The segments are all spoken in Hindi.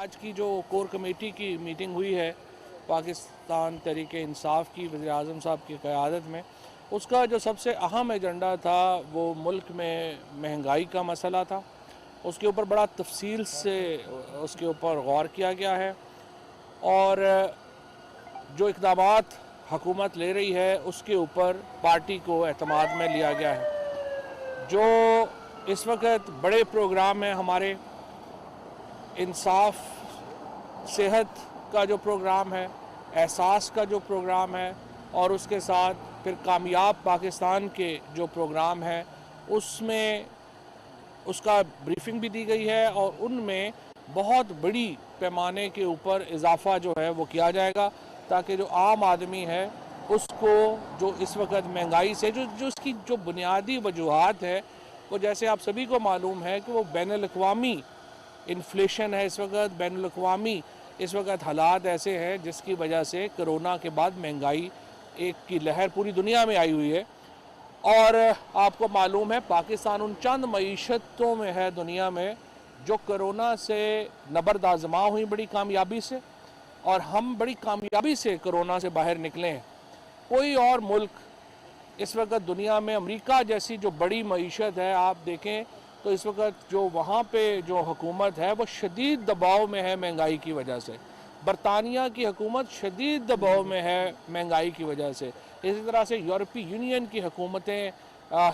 आज की जो कोर कमेटी की मीटिंग हुई है पाकिस्तान तहरीक इंसाफ की वज़ीर आज़म साहब की क़यादत में, उसका जो सबसे अहम एजेंडा था वो मुल्क में महंगाई का मसला था। उसके ऊपर बड़ा तफसील से उसके ऊपर गौर किया गया है और जो इक़दामात हुकूमत ले रही है उसके ऊपर पार्टी को एतमाद में लिया गया है। जो इस वक्त बड़े प्रोग्राम हैं हमारे, इंसाफ सेहत का जो प्रोग्राम है, एहसास का जो प्रोग्राम है और उसके साथ फिर कामयाब पाकिस्तान के जो प्रोग्राम है उसमें उसका ब्रीफिंग भी दी गई है और उनमें बहुत बड़ी पैमाने के ऊपर इजाफा जो है वो किया जाएगा ताकि जो आम आदमी है उसको जो इस वक्त महंगाई से जो उसकी जो बुनियादी वजूहात है वो, जैसे आप सभी को मालूम है कि वो बैनुल-अक़वामी इन्फ्लेशन है इस वक्त, बैनुल-अक़वामी इस वक्त हालात ऐसे हैं जिसकी वजह से कोरोना के बाद महंगाई एक की लहर पूरी दुनिया में आई हुई है। और आपको मालूम है पाकिस्तान उन चंद मईशतों में है दुनिया में जो कोरोना से नबर्द आज़मा हुई बड़ी कामयाबी से, और हम बड़ी कामयाबी से कोरोना से बाहर निकले हैं। कोई और मुल्क इस वक्त दुनिया में, अमेरिका जैसी जो बड़ी मईशत है, आप देखें तो इस वक्त जो वहाँ पे जो हुकूमत है वो शदीद दबाव में है महंगाई की वजह से। बरतानिया की हुकूमत शदीद दबाव में है महंगाई की वजह से। इसी तरह से यूरोपीय यूनियन की हुकूमतें,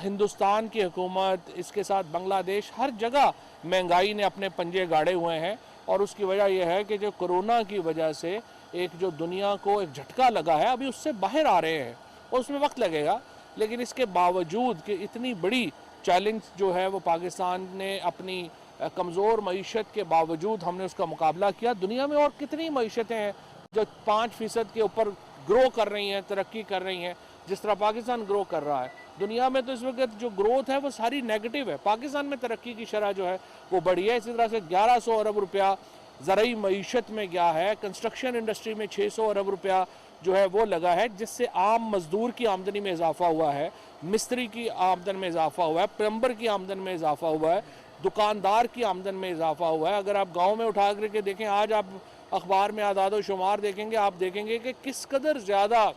हिंदुस्तान की हुकूमत, इसके साथ बांग्लादेश, हर जगह महंगाई ने अपने पंजे गाड़े हुए हैं। और उसकी वजह यह है कि जो कोरोना की वजह से एक जो दुनिया को एक झटका लगा है, अभी उससे बाहर आ रहे हैं और उसमें वक्त लगेगा, लेकिन इसके बावजूद कि इतनी बड़ी चैलेंज जो है वो पाकिस्तान ने अपनी कमज़ोर मईशत के बावजूद हमने उसका मुकाबला किया। दुनिया में और कितनी मईशतें हैं जो 5% के ऊपर ग्रो कर रही हैं, तरक्की कर रही हैं, जिस तरह पाकिस्तान ग्रो कर रहा है। दुनिया में तो इस वक्त जो ग्रोथ है वो सारी नेगेटिव है, पाकिस्तान में तरक्की की शरह जो है वो बढ़ी है। इसी तरह से 1100 अरब रुपया ज़रूरी मईशत में गया है, कंस्ट्रक्शन इंडस्ट्री में 600 अरब रुपया जो है वो लगा है, जिससे आम मजदूर की आमदनी में इजाफा हुआ है, मिस्त्री की आमदन में इजाफा हुआ है, प्लम्बर की आमदन में इजाफा हुआ है, दुकानदार की आमदन में इजाफा हुआ है। अगर आप गांव में उठा करके देखें, आज आप अखबार में आदाद शुमार देखेंगे, आप देखेंगे कि किस कदर ज़्यादा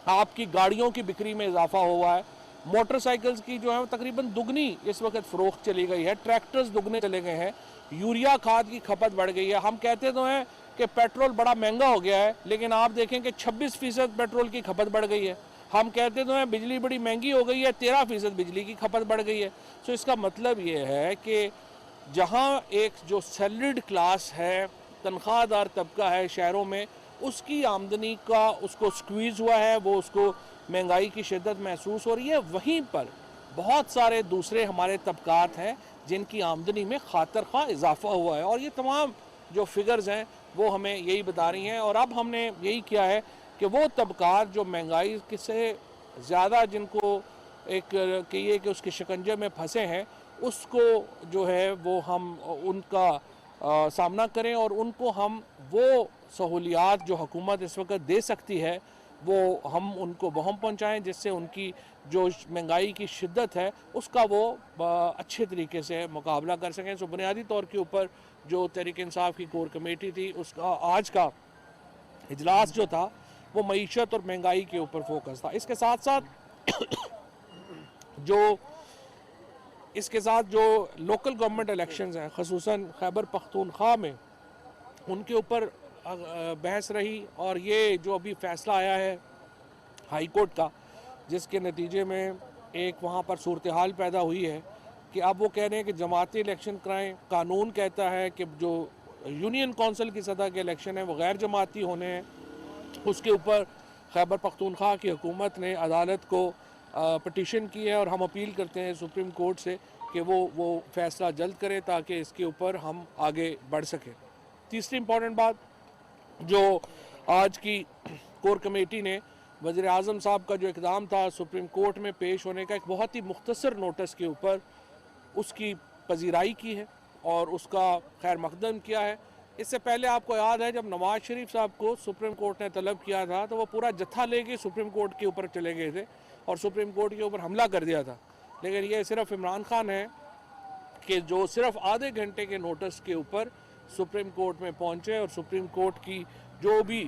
आपकी गाड़ियों की बिक्री में इजाफा हुआ है। मोटरसाइकिल्स की जो है वो तकरीबन दुगनी इस वक्त फ़रोख्त चली गई है, ट्रैक्टर्स दुगने चले गए हैं, यूरिया खाद की खपत बढ़ गई है। हम कहते तो हैं कि पेट्रोल बड़ा महंगा हो गया है, लेकिन आप देखें कि 26% पेट्रोल की खपत बढ़ गई है। हम कहते तो हैं बिजली बड़ी महंगी हो गई है, 13% बिजली की खपत बढ़ गई है। तो इसका मतलब ये है कि जहाँ एक जो सैलरीड क्लास है, तनख्वाहदार तबका है शहरों में, उसकी आमदनी का उसको स्क्वीज़ हुआ है, वो उसको महंगाई की शिद्दत महसूस हो रही है। वहीं पर बहुत सारे दूसरे हमारे तबकात हैं जिनकी आमदनी में खातर खा इजाफा हुआ है, और ये तमाम जो फिगर्स हैं वो हमें यही बता रही हैं। और अब हमने यही किया है कि वो तबकात जो महंगाई से ज़्यादा, जिनको एक कहिए कि उसके शिकंजे में फंसे हैं, उसको जो है वो हम उनका सामना करें और उनको हम वो सहूलियात जो हुकूमत इस वक्त दे सकती है वो हम उनको बहम पहुँचाएँ, जिससे उनकी जो महंगाई की शिद्दत है उसका वो अच्छे तरीके से मुकाबला कर सकें। सो बुनियादी तौर के ऊपर जो तहरीक इंसाफ की कोर कमेटी थी, उसका आज का इजलास जो था वो मईशत और महंगाई के ऊपर फोकस था। इसके साथ जो लोकल गवर्नमेंट इलेक्शंस हैं, ख़ुसूसन खैबर पख्तूनख्वा में, उनके ऊपर बहस रही। और ये जो अभी फ़ैसला आया है हाई कोर्ट का, जिसके नतीजे में एक वहाँ पर सूरत हाल पैदा हुई है कि अब वो कह रहे हैं कि जमाती इलेक्शन कराएं। कानून कहता है कि जो यूनियन कौंसिल की सतह के इलेक्शन हैं वो गैर जमाती होने हैं। उसके ऊपर खैबर पख्तूनख्वा की हुकूमत ने अदालत को पटिशन की है और हम अपील करते हैं सुप्रीम कोर्ट से कि वो फ़ैसला जल्द करे ताकि इसके ऊपर हम आगे बढ़ सकें। तीसरी इम्पॉर्टेंट बात जो आज की कोर कमेटी ने वज़ीर आज़म साहब का जो इक़दाम था सुप्रीम कोर्ट में पेश होने का, एक बहुत ही मुख्तसर नोटिस के ऊपर उसकी पजीराई की है और उसका खैर मकदम किया है। इससे पहले आपको याद है जब नवाज शरीफ साहब को सुप्रीम कोर्ट ने तलब किया था तो वो पूरा जत्था लेके सुप्रीम कोर्ट के ऊपर चले गए थे और सुप्रीम कोर्ट के ऊपर हमला कर दिया था। लेकिन ये सिर्फ इमरान खान है कि जो सिर्फ आधे घंटे के नोटिस के ऊपर सुप्रीम कोर्ट में पहुँचे और सुप्रीम कोर्ट की जो भी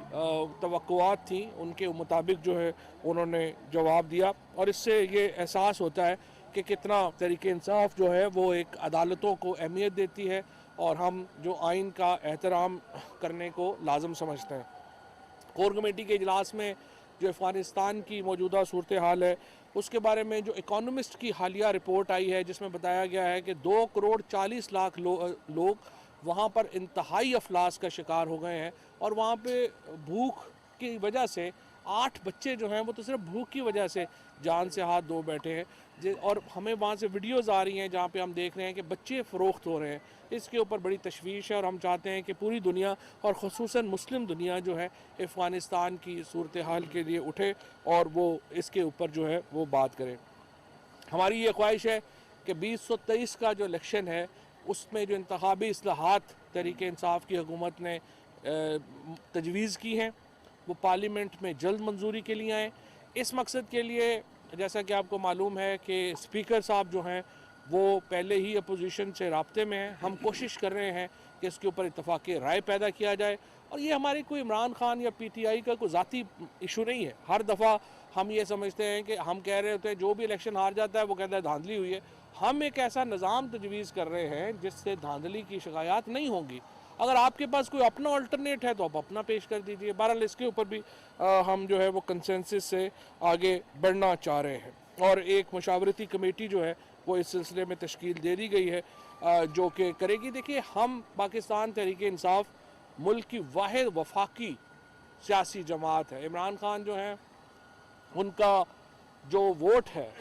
तवक्कुआत थी उनके मुताबिक जो है उन्होंने जवाब दिया। और इससे ये एहसास होता है कि कितना तहरीक इंसाफ जो है वो एक अदालतों को अहमियत देती है और हम जो आइन का एहतराम करने को लाजम समझते हैं। कोर कमेटी के इजलास में जो अफ़गानिस्तान की मौजूदा सूरत हाल है उसके बारे में जो इकोनॉमिस्ट की हालिया रिपोर्ट आई है जिसमें बताया गया है कि 2 करोड़ 40 लाख लोग वहाँ पर इंतहाई अफलास का शिकार हो गए हैं और वहाँ पे भूख की वजह से 8 बच्चे जो हैं वो तो सिर्फ भूख की वजह से जान से हाथ धो बैठे हैं। और हमें वहाँ से वीडियोज़ आ रही हैं जहाँ पे हम देख रहे हैं कि बच्चे फ़रोख्त हो रहे हैं। इसके ऊपर बड़ी तशवीश है और हम चाहते हैं कि पूरी दुनिया और ख़ुसूसन मुस्लिम दुनिया जो है अफ़गानिस्तान की सूरत हाल के लिए उठे और वो इसके ऊपर जो है वो बात करें। हमारी ये ख्वाहिश है कि 2023 का जो इलेक्शन है उसमें जो इंतखाबी इस्लाहात तहरीक इंसाफ की हुकूमत ने तजवीज़ की हैं वो पार्लियामेंट में जल्द मंजूरी के लिए आएँ। इस मकसद के लिए जैसा कि आपको मालूम है कि स्पीकर साहब जो हैं वो पहले ही अपोजिशन से राब्ते में हैं। हम कोशिश कर रहे हैं कि इसके ऊपर इत्तफाक़ी राय पैदा किया जाए और ये हमारे कोई इमरान खान या PTI का कोई ज़ाती इशू नहीं है। हर दफ़ा हम ये समझते हैं कि हम कह रहे होते हैं जो भी इलेक्शन हार जाता है वो कहता है धांधली हुई है। हम एक ऐसा निज़ाम तजवीज़ कर रहे हैं जिससे धांधली की शिकायत नहीं होंगी। अगर आपके पास कोई अपना अल्टरनेट है तो आप अपना पेश कर दीजिए। बहरहाल इसके ऊपर भी हम जो है वो कंसेंसस से आगे बढ़ना चाह रहे हैं और एक मशावरती कमेटी जो है वो इस सिलसिले में तश्कील दे दी गई है जो कि करेगी। देखिए हम पाकिस्तान तहरीक इंसाफ मुल्क की वाहिद वफाकी सियासी जमात है। इमरान खान जो हैं उनका जो वोट है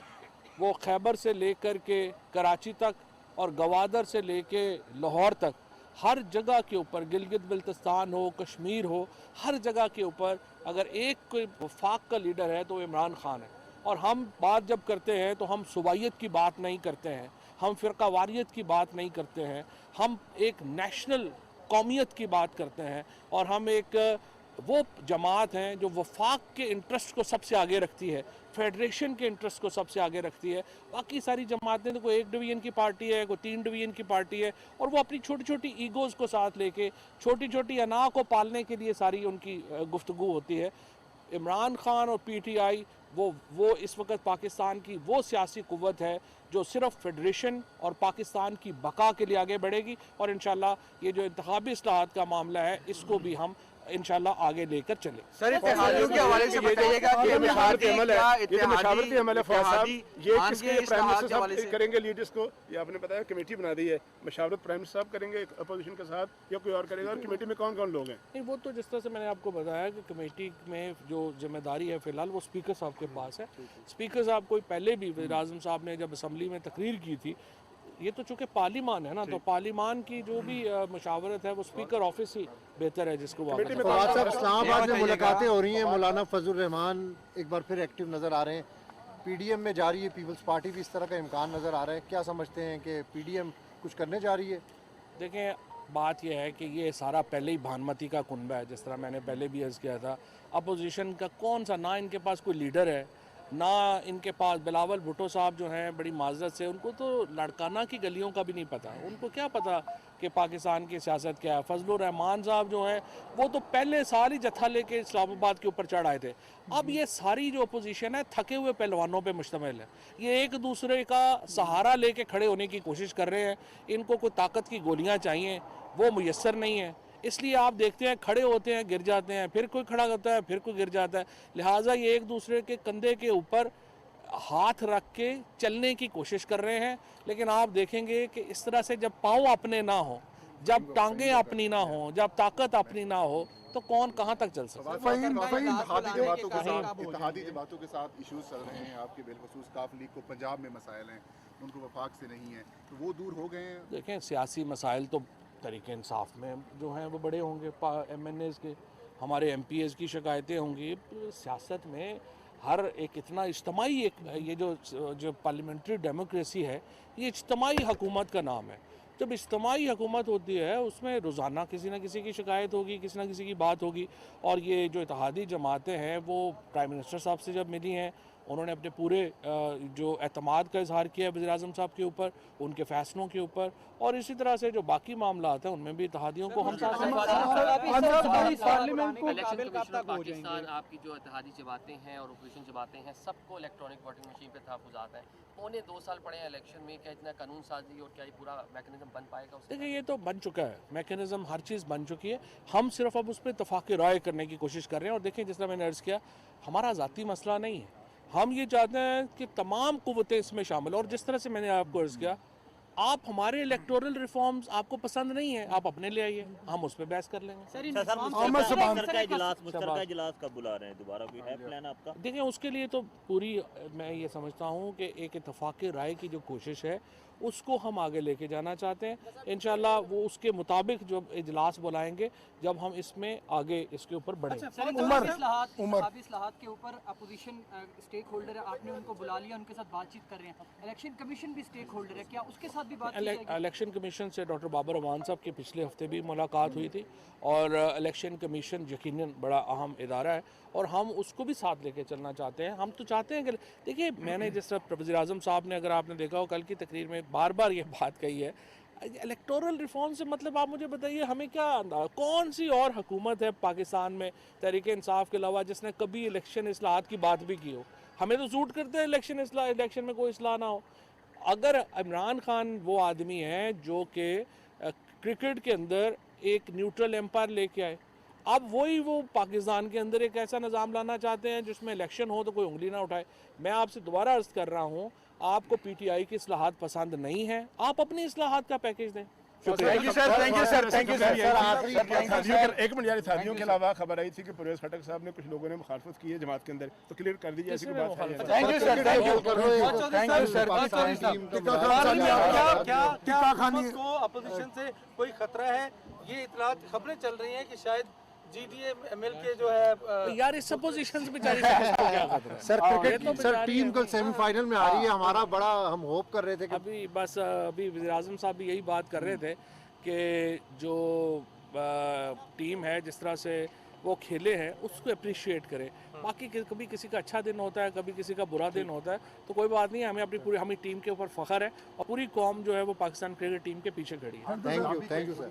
वो खैबर से लेकर के कराची तक और गवादर से लेके लाहौर तक हर जगह के ऊपर, गिलगित बल्तिस्तान हो, कश्मीर हो, हर जगह के ऊपर अगर एक कोई वफाक का लीडर है तो इमरान खान है। और हम बात जब करते हैं तो हम सुबाइयत की बात नहीं करते हैं, हम फ़िरका वारियत की बात नहीं करते हैं, हम एक नेशनल कौमियत की बात करते हैं और हम एक वो जमात हैं जो वफाक के इंटरेस्ट को सबसे आगे रखती है, फेडरेशन के इंटरेस्ट को सबसे आगे रखती है। बाकी सारी जमातें तो कोई 1 डिवीज़न की पार्टी है, कोई 3 डिवीज़न की पार्टी है और वो अपनी छोटी छोटी ईगोज़ को साथ लेके छोटी छोटी अना को पालने के लिए सारी उनकी गुफ्तगू होती है। इमरान खान और PTI वो इस वक्त पाकिस्तान की वो सियासी कुव्वत है जो सिर्फ फेडरेशन और पाकिस्तान की बका के लिए आगे बढ़ेगी और इंशाल्लाह ये जो इंतखाबी इस्लाहात का मामला है इसको भी हम इंशाल्लाह आगे लेकर चले। सर इत्तेहादियों के हवाले से बताइएगा कि ये मशावरती अमल है फौज साहब, ये किसके प्राइम मिनिस्टर साहब करेंगे लीड इसको? ये आपने बताया कमेटी बना दी है, मशावरत प्राइम मिनिस्टर साहब करेंगे अपोजिशन के साथ या कोई और करेगा? और कमेटी में कौन कौन लोग हैं? नहीं वो तो जिस तरह से मैंने आपको बताया कि कमेटी में जो जिम्मेदारी है फ़िलहाल वो स्पीकर साहब के पास है। स्पीकर साहब को पहले भी वज़ीर-ए-आज़म साहब ने जब असम्बली में तकरीर की थी, ये तो चूँकि पार्लिमान है ना, तो पार्लिमान की जो भी मशावरत है वो स्पीकर ऑफिस ही बेहतर है जिसको इस्लामाबाद में मुलाकातें हो रही हैं, मौलाना फजल रहमान एक बार फिर एक्टिव नज़र आ रहे हैं, PDM में जा रही है, पीपल्स पार्टी भी इस तरह का इम्कान नज़र आ रहा है। क्या समझते हैं कि PDM कुछ करने जा रही है? देखें बात यह है कि ये सारा पहले ही भानमती का कुनबा है, जिस तरह मैंने पहले भी अर्ज़ किया था। अपोजिशन का कौन सा, ना इनके पास कोई लीडर है, ना इनके पास बिलावल भुट्टो साहब जो हैं बड़ी माजरत से उनको तो लड़काना की गलियों का भी नहीं पता, उनको क्या पता कि पाकिस्तान की सियासत क्या है। फजलुर रहमान साहब जो हैं वो तो पहले सारी जत्था लेके इस्लामाबाद के ऊपर चढ़ आए थे। अब ये सारी जो अपोजिशन है थके हुए पहलवानों पे मुश्तमिल है, ये एक दूसरे का सहारा लेके खड़े होने की कोशिश कर रहे हैं। इनको कोई ताकत की गोलियाँ चाहिए, वो मुयस्सर नहीं है, इसलिए आप देखते हैं खड़े होते हैं गिर जाते हैं, फिर कोई खड़ा होता है फिर कोई गिर जाता है। लिहाजा ये एक दूसरे के कंधे के ऊपर हाथ रख के चलने की कोशिश कर रहे हैं। लेकिन आप देखेंगे कि इस तरह से जब पाँव अपने ना हो, जब टांगें अपनी ना हो, जब ताकत अपनी ना हो, तो कौन कहाँ तक चल सकता है। इत्तेहादी जमातों के साथ इश्यूज चल रहे हैं आपके, बिलखसूस काफ लीग को पंजाब में मसाइल हैं, उनको वफाक से नहीं है, तो वो दूर हो गए हैं? देखें सियासी मसाइल तो तरीके इंसाफ में जो हैं वो बड़े होंगे, MNAs के, हमारे MPs की शिकायतें होंगी। सियासत में हर एक इतना इज्तमाही ये जो पार्लियामेंट्री डेमोक्रेसी है ये इज्तमाही हुकूमत का नाम है। जब इज्तमाही हुकूमत होती है उसमें रोज़ाना किसी न किसी की शिकायत होगी, किसी न किसी की बात होगी। और ये जो इत्तेहादी जमातें हैं वो प्राइम मिनिस्टर साहब से जब मिली हैं उन्होंने अपने पूरे जो एतमाद का इजहार किया है वज़ीर-ए-आज़म साहब के ऊपर, उनके फ़ैसलों के ऊपर, और इसी तरह से जो बाकी मामला हैं उनमें भी इत्तेहादियों को हम साथ पाकिस्तान आपकी जो इत्तेहादी जमातें हैं और अपोजिशन जमातें हैं सबको इलेक्ट्रॉनिक वोटिंग मशीन पे तहफ़्फ़ुज़ात हैं। पौने 2 साल पड़े हैं इलेक्शन में, क्या इतना कानून साजी और क्या ये पूरा मैकेनिज्म बन पाएगा? देखिए ये तो बन चुका है, मैकेनिज्म हर चीज़ बन चुकी है, हम सिर्फ अब उस पर इत्तफ़ाक़ राय करने की कोशिश कर रहे हैं। और देखिए जिस तरह मैंने अर्ज़ किया, हमारा ज़ाती मसला नहीं है, हम ये चाहते हैं कि तमाम कुव्वतें इसमें शामिल। और जिस तरह से मैंने आपको अर्ज़ किया, आप हमारे इलेक्टोरल रिफॉर्म्स आपको पसंद नहीं है, आप अपने ले आइए, हम उस पर बहस कर लेंगे। इजलास कब बुला रहे हैं दोबारा, कोई है प्लान आपका? देखिए उसके लिए तो पूरी मैं ये समझता हूँ कि एक इत्तफ़ाक़ राय की जो कोशिश है उसको हम आगे लेके जाना चाहते हैं। इंशाल्लाह वो उसके मुताबिक जो इजलास बुलाएंगे जब हम इसमें आगे इसके ऊपर बढ़ेंगे। इस्लाहात के ऊपर अपोजिशन स्टेक होल्डर है, आपने उनको बुला लिया, उनके साथ बातचीत कर रहे हैं। इलेक्शन कमीशन भी स्टेक होल्डर है, क्या उसके साथ भी बात की जाएगी? इलेक्शन कमीशन से डॉक्टर बाबर अवान साहब की पिछले हफ्ते भी मुलाकात हुई थी, और इलेक्शन कमीशन यकीनन बड़ा अहम इदारा है और हम उसको भी साथ लेके चलना चाहते हैं। हम तो चाहते हैं कि देखिए, मैंने जिस तरह वज़ीर-ए-आज़म साहब ने, अगर आपने देखा हो कल की तकरीर में, बार बार ये बात कही है, इलेक्टोरल रिफॉर्म से मतलब आप मुझे बताइए हमें क्या कौन सी और हुकूमत है पाकिस्तान में तहरीक इंसाफ के अलावा जिसने कभी इलेक्शन इस्लाहात की बात भी की हो? हमें तो सूट करते हैं इलेक्शन में कोई इस्लाह ना हो। अगर इमरान खान वो आदमी है जो कि क्रिकेट के अंदर एक न्यूट्रल एम्पायर लेके आए, अब वही वो पाकिस्तान के अंदर एक ऐसा निज़ाम लाना चाहते हैं जिसमें इलेक्शन हो तो कोई उंगली ना उठाए। मैं आपसे दोबारा अर्ज़ कर रहा हूँ, आपको पीटीआई की इस्लाहात पसंद नहीं है, आप अपनी इस्लाहात का पैकेज दें। Thank you sir, thank you sir, thank you sir. एक मिनट यार, शादियों के अलावा खबर आई थी कि परवेज़ खटक साहब ने कुछ लोगों ने मुखालफत की है जमात के अंदर, तो क्लियर कर दीजिए ऐसी कोई बात है? Thank you sir, thank you sir. क्या को अपोजिशन से कोई खतरा है? ये इतलात खबरें चल रही हैं कि शायद GDA-ML के जो है यार इस सपोजिशंस बेचारी से किसको क्या खतरा है? सर क्रिकेट सर टीम कल सेमीफाइनल में आ रही है, हमारा बड़ा हम होप कर रहे थे कि अभी वज़ीर-ए-आज़म साहब भी यही बात कर रहे थे कि जो टीम है जिस तरह से वो खेले हैं उसको अप्रिशिएट करें। बाकी कभी किसी का अच्छा दिन होता है, कभी किसी का बुरा दिन होता है, तो कोई बात नहीं है, हमें अपनी पूरी हमारी टीम के ऊपर फ़ख्र है और पूरी कौम जो है वो पाकिस्तान क्रिकेट टीम के पीछे खड़ी है। Thank you sir.